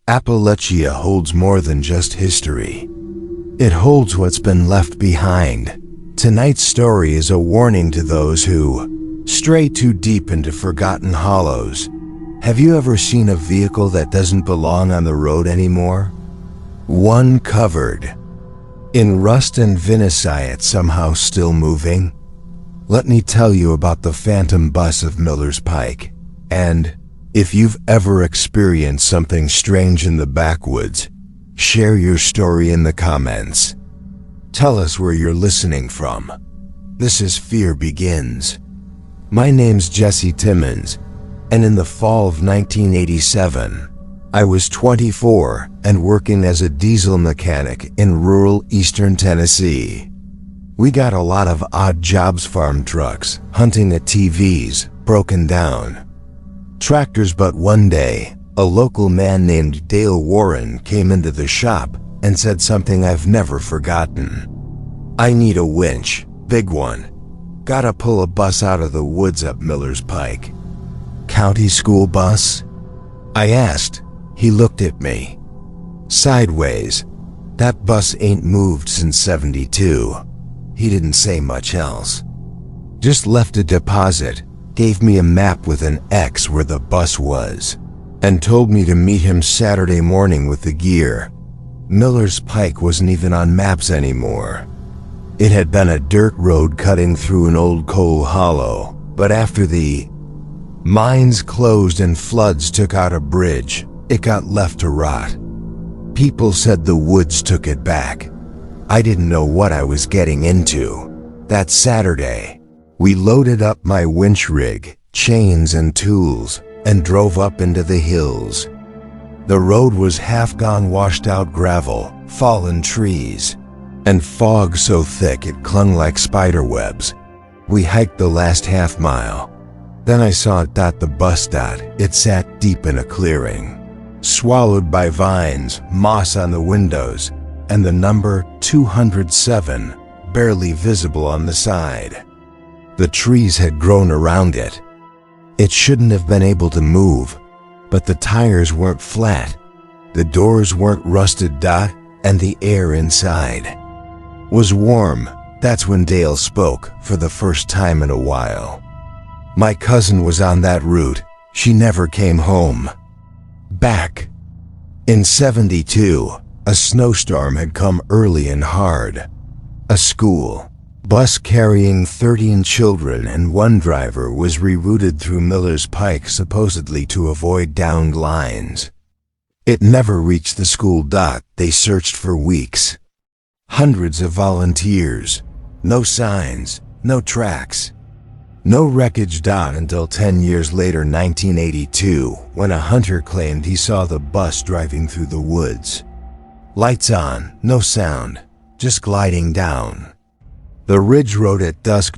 Appalachia holds more than just history. It holds what's been left behind. Tonight's story is a warning to those who stray too deep into forgotten hollows. Have you ever seen a vehicle that doesn't belong on the road anymore? One covered in rust and vinicius, yet somehow still moving? Let me tell you about the phantom bus of Miller's Pike. And if you've ever experienced something strange in the backwoods, share your story in the comments. Tell us where you're listening from. This is Fear Begins. My name's Jesse Timmons, and in the fall of 1987, I was 24 and working as a diesel mechanic in rural eastern Tennessee. We got a lot of odd jobs: farm trucks, hunting ATVs, broken down tractors. But one day, a local man named Dale Warren came into the shop and said something I've never forgotten. "I need a winch, big one. Gotta pull a bus out of the woods up Miller's Pike." "County school bus?" I asked. He looked at me sideways. "That bus ain't moved since '72. He didn't say much else. Just left a deposit, gave me a map with an X where the bus was, and told me to meet him Saturday morning with the gear. Miller's Pike wasn't even on maps anymore. It had been a dirt road cutting through an old coal hollow, but after the mines closed and floods took out a bridge, it got left to rot. People said the woods took it back. I didn't know what I was getting into. That Saturday, we loaded up my winch rig, chains and tools, and drove up into the hills. The road was half gone, washed out gravel, fallen trees, and fog so thick it clung like spider webs. We hiked the last half mile. Then I saw the bus. It sat deep in a clearing, swallowed by vines, moss on the windows, and the number 207 barely visible on the side. The trees had grown around it. It shouldn't have been able to move, but the tires weren't flat, the doors weren't rusted, and the air inside was warm. That's when Dale spoke for the first time in a while. "My cousin was on that route. She never came home." Back in '72, a snowstorm had come early and hard. A school bus carrying 13 children and one driver was rerouted through Miller's Pike, supposedly to avoid downed lines. It never reached the school. They searched for weeks. Hundreds of volunteers. No signs, no tracks, no wreckage. Until 10 years later, 1982, when a hunter claimed he saw the bus driving through the woods. Lights on, no sound, just gliding down the ridge road at dusk.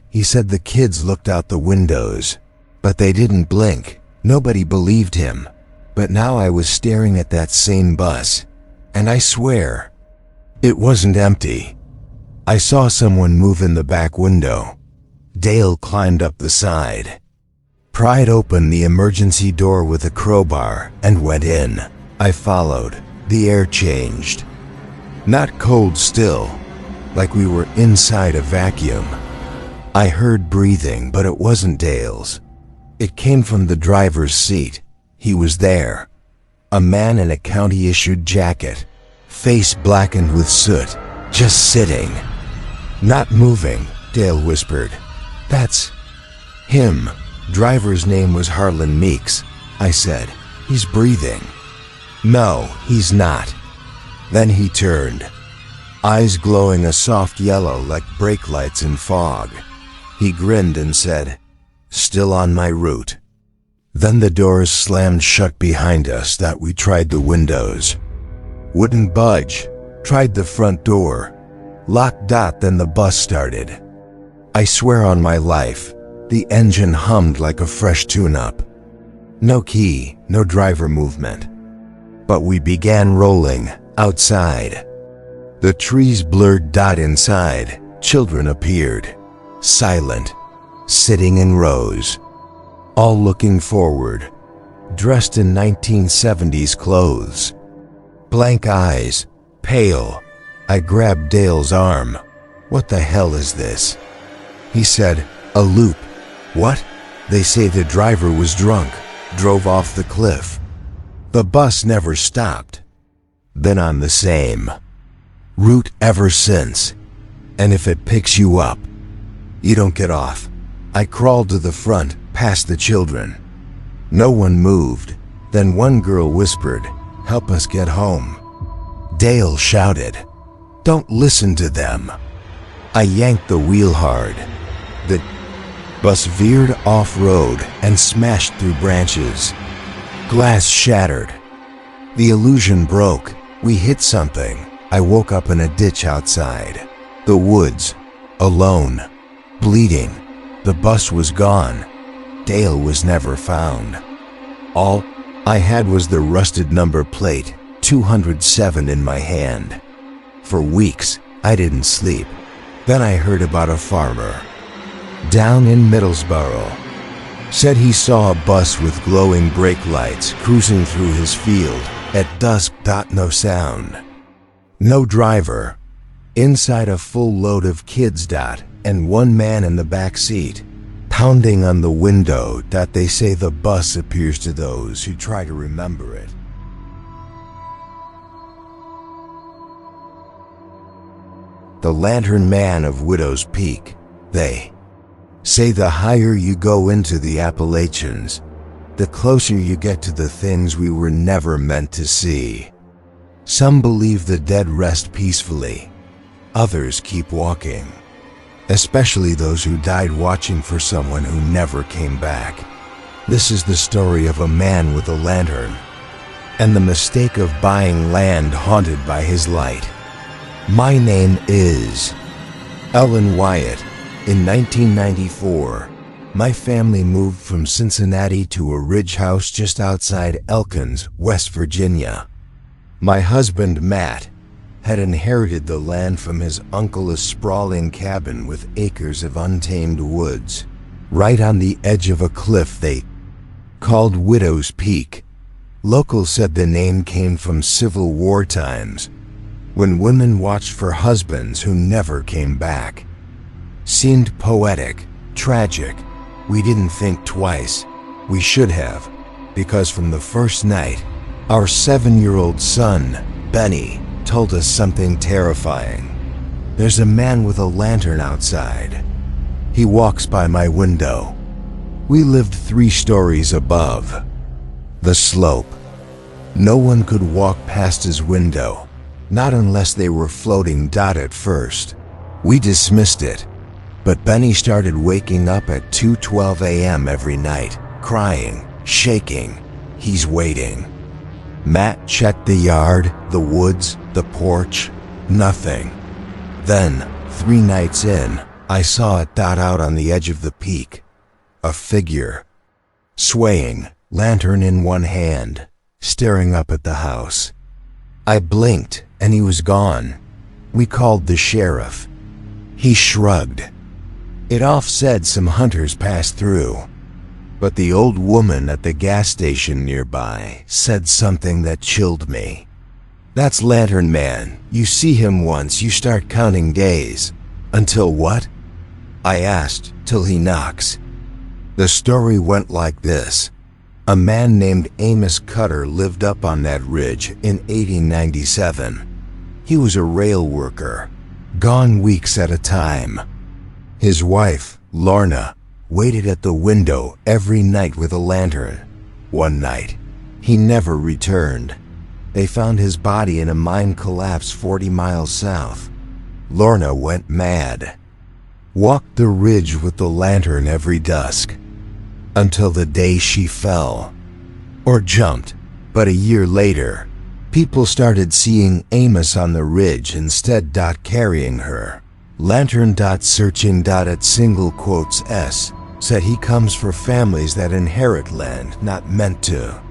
He said the kids looked out the windows, but they didn't blink. Nobody believed him. But now I was staring at that same bus, and I swear, it wasn't empty. I saw someone move in the back window. Dale climbed up the side, pried open the emergency door with a crowbar, and went in. I followed. The air changed. Not cold still, like we were inside a vacuum. I heard breathing, but it wasn't Dale's. It came from the driver's seat. He was there. A man in a county-issued jacket, face blackened with soot, just sitting, not moving. Dale whispered, "That's him." Driver's name was Harlan Meeks. I said, "He's breathing." "No, he's not." Then he turned, eyes glowing a soft yellow like brake lights in fog. He grinned and said, "Still on my route." Then the doors slammed shut behind us. We tried the windows. Wouldn't budge. Tried the front door. Locked. Then the bus started. I swear on my life, the engine hummed like a fresh tune-up. No key, no driver movement. But we began rolling, outside. The trees blurred. Inside, children appeared, silent, sitting in rows. all looking forward, dressed in 1970s clothes. Blank eyes, pale. I grabbed Dale's arm. "What the hell is this?" He said, "A loop." "What?" "They say the driver was drunk, drove off the cliff. The bus never stopped. Been on the same route ever since. And if it picks you up, you don't get off." I crawled to the front, past the children. No one moved. Then one girl whispered, "Help us get home." Dale shouted, "Don't listen to them." I yanked the wheel hard. The bus veered off-road and smashed through branches. Glass shattered. The illusion broke. We hit something. I woke up in a ditch outside the woods, alone, bleeding. The bus was gone. Dale was never found. All I had was the rusted number plate, 207, in my hand. For weeks, I didn't sleep. Then I heard about a farmer down in Middlesboro. Said he saw a bus with glowing brake lights cruising through his field at dusk. No sound. No driver. Inside a full load of kids. And one man in the back seat, pounding on the window. They say the bus appears to those who try to remember it. The Lantern Man of Widow's Peak. They say the higher you go into the Appalachians, the closer you get to the things we were never meant to see. Some believe the dead rest peacefully. Others keep walking. Especially those who died watching for someone who never came back. This is the story of a man with a lantern, and the mistake of buying land haunted by his light. My name is Ellen Wyatt. In 1994, my family moved from Cincinnati to a ridge house just outside Elkins, West Virginia. My husband, Matt, had inherited the land from his uncle, a sprawling cabin with acres of untamed woods, right on the edge of a cliff they called Widow's Peak. Locals said the name came from Civil War times, when women watched for husbands who never came back. Seemed poetic, tragic. We didn't think twice. We should have, because from the first night, our 7-year-old son, Benny, told us something terrifying. There's a man with a lantern outside. He walks by my window. We lived 3 stories above the slope. No one could walk past his window, not unless they were floating. At first, we dismissed it, but Benny started waking up at 2:12 a.m. every night, crying, shaking. He's waiting. Matt checked the yard, the woods, the porch. Nothing. Then, 3 nights in, I saw it out on the edge of the peak. A figure, swaying, lantern in one hand, staring up at the house. I blinked, and he was gone. We called the sheriff. He shrugged. It off said some hunters passed through, but the old woman at the gas station nearby said something that chilled me. "That's Lantern Man. You see him once, you start counting days." "Until what?" I asked. "Till he knocks." The story went like this. A man named Amos Cutter lived up on that ridge in 1897. He was a rail worker, gone weeks at a time. His wife, Lorna, waited at the window every night with a lantern. One night, he never returned. They found his body in a mine collapse 40 miles south. Lorna went mad. Walked the ridge with the lantern every dusk, until the day she fell. Or jumped. But a year later, people started seeing Amos on the ridge instead. Carrying her lantern. Searching. At single quotes S said he comes for families that inherit land not meant to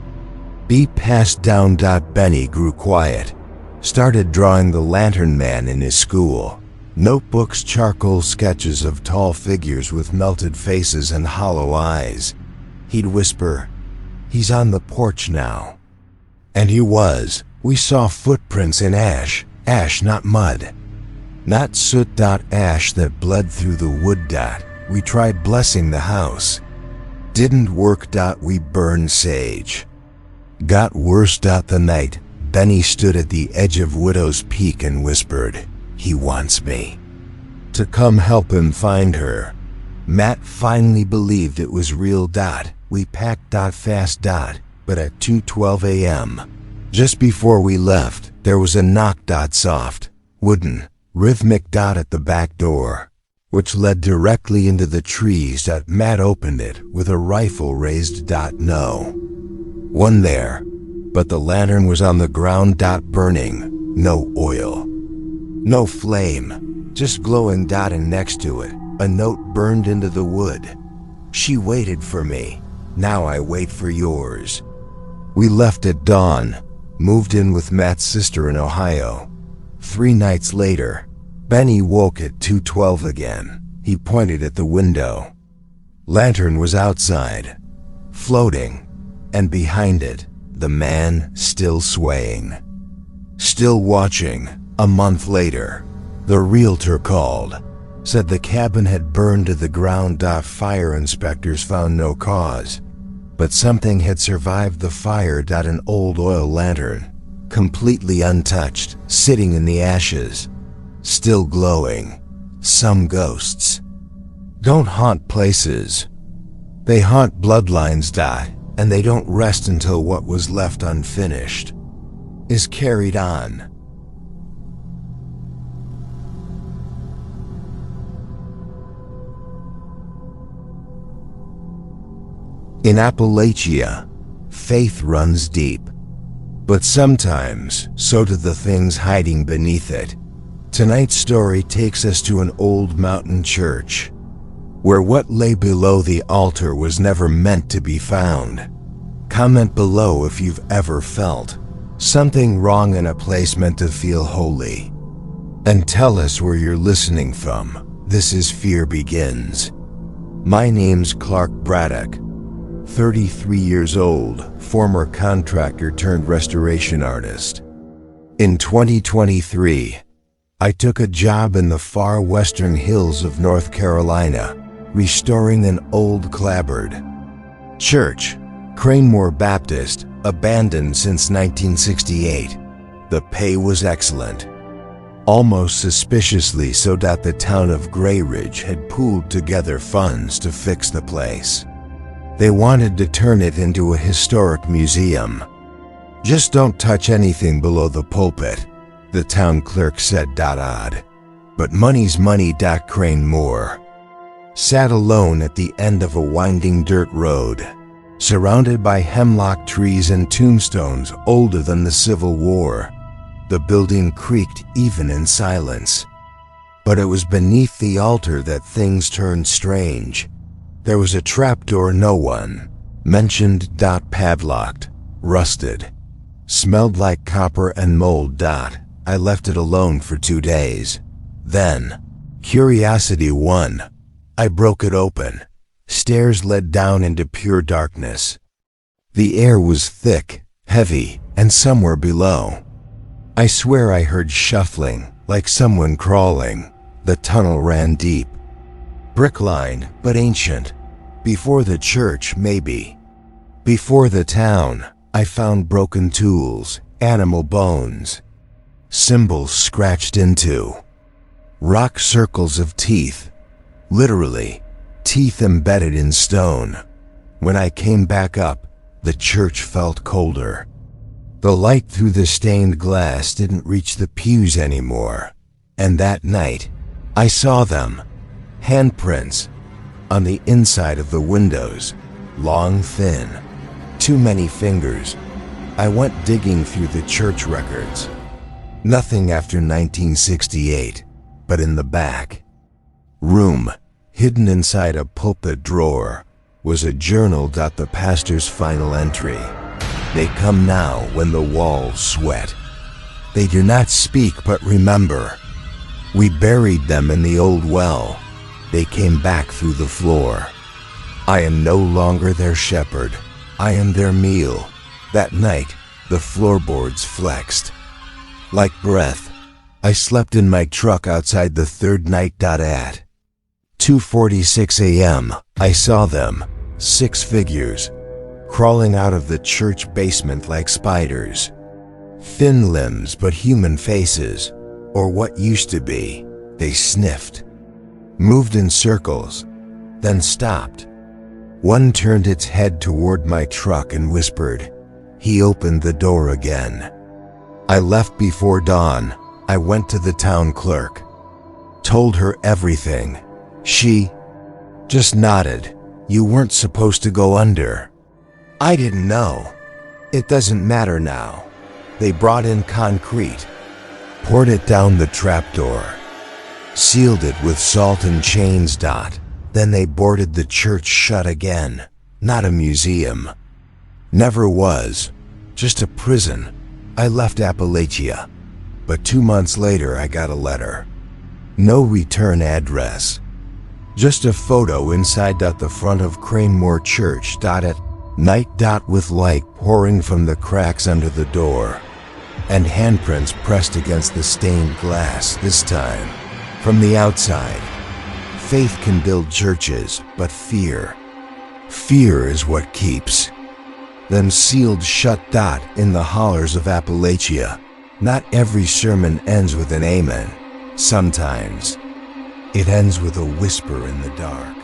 be passed down. Benny grew quiet, started drawing the Lantern Man in his school. Notebooks, charcoal sketches of tall figures with melted faces and hollow eyes. He'd whisper, "He's on the porch now." And he was. We saw footprints in ash, not mud. Not soot. Ash that bled through the wood. We tried blessing the house. Didn't work. We burned sage. Got worse. The night Benny stood at the edge of Widow's Peak and whispered, "He wants me to come help him find her." Matt finally believed it was real. We packed. Fast. But at 2:12 a.m., just before we left, there was a knock. Soft, wooden, rhythmic. At the back door, which led directly into the trees. Matt opened it with a rifle raised. No one there, but the lantern was on the ground. Burning, no oil, no flame, just glowing. And next to it, a note burned into the wood. "She waited for me. Now I wait for yours." We left at dawn, moved in with Matt's sister in Ohio. 3 nights later, Benny woke at 2:12 again. He pointed at the window. Lantern was outside, floating, and behind it, the man still swaying. Still watching. A month later, the realtor called, said the cabin had burned to the ground. Fire inspectors found no cause, but something had survived the fire. An old oil lantern, completely untouched, sitting in the ashes, still glowing. Some ghosts don't haunt places. They haunt bloodlines. And they don't rest until what was left unfinished is carried on. In Appalachia, faith runs deep, but sometimes so do the things hiding beneath it. Tonight's story takes us to an old mountain church, where what lay below the altar was never meant to be found. Comment below if you've ever felt something wrong in a place meant to feel holy. And tell us where you're listening from. This is Fear Begins. My name's Clark Braddock, 33 years old, former contractor turned restoration artist. In 2023, I took a job in the far western hills of North Carolina, restoring an old clapboard church, Cranmore Baptist, abandoned since 1968. The pay was excellent, almost suspiciously so that the town of Grey Ridge had pooled together funds to fix the place. They wanted to turn it into a historic museum. "Just don't touch anything below the pulpit," the town clerk said. Odd. But money's money. Cranmore sat alone at the end of a winding dirt road, surrounded by hemlock trees and tombstones older than the Civil War. The building creaked even in silence. But it was beneath the altar that things turned strange. There was a trapdoor no one mentioned. Padlocked, rusted, smelled like copper and mold. I left it alone for 2 days. Then, curiosity won. I broke it open. Stairs led down into pure darkness. The air was thick, heavy, and somewhere below, I swear I heard shuffling, like someone crawling. The tunnel ran deep, brick-lined but ancient. Before the church, maybe. Before the town, I found broken tools, animal bones, symbols scratched into, rock circles of teeth, literally, teeth embedded in stone. When I came back up, the church felt colder. The light through the stained glass didn't reach the pews anymore. And that night, I saw them, handprints, on the inside of the windows, long, thin, too many fingers. I went digging through the church records. Nothing after 1968, but in the back room, hidden inside a pulpit drawer, was a journal. The pastor's final entry. They come now when the walls sweat. They do not speak but remember. We buried them in the old well. They came back through the floor. I am no longer their shepherd. I am their meal. That night, the floorboards flexed. Like breath, I slept in my truck outside the third night. At 2:46 a.m., I saw them, 6 figures, crawling out of the church basement like spiders. Thin limbs but human faces, or what used to be. They sniffed, moved in circles, then stopped. One turned its head toward my truck and whispered. He opened the door again. I left before dawn. I went to the town clerk, told her everything. She just nodded. You weren't supposed to go under. I didn't know. It doesn't matter now. They brought in concrete, poured it down the trapdoor, sealed it with salt and chains. Then they boarded the church shut again. Not a museum. Never was. Just a prison. I left Appalachia, but 2 months later I got a letter. No return address. Just a photo inside the front of Cranmore Church. At night. With light pouring from the cracks under the door, and handprints pressed against the stained glass, this time from the outside. Faith can build churches, but fear is what keeps them sealed shut. In the hollers of Appalachia, not every sermon ends with an amen. Sometimes it ends with a whisper in the dark.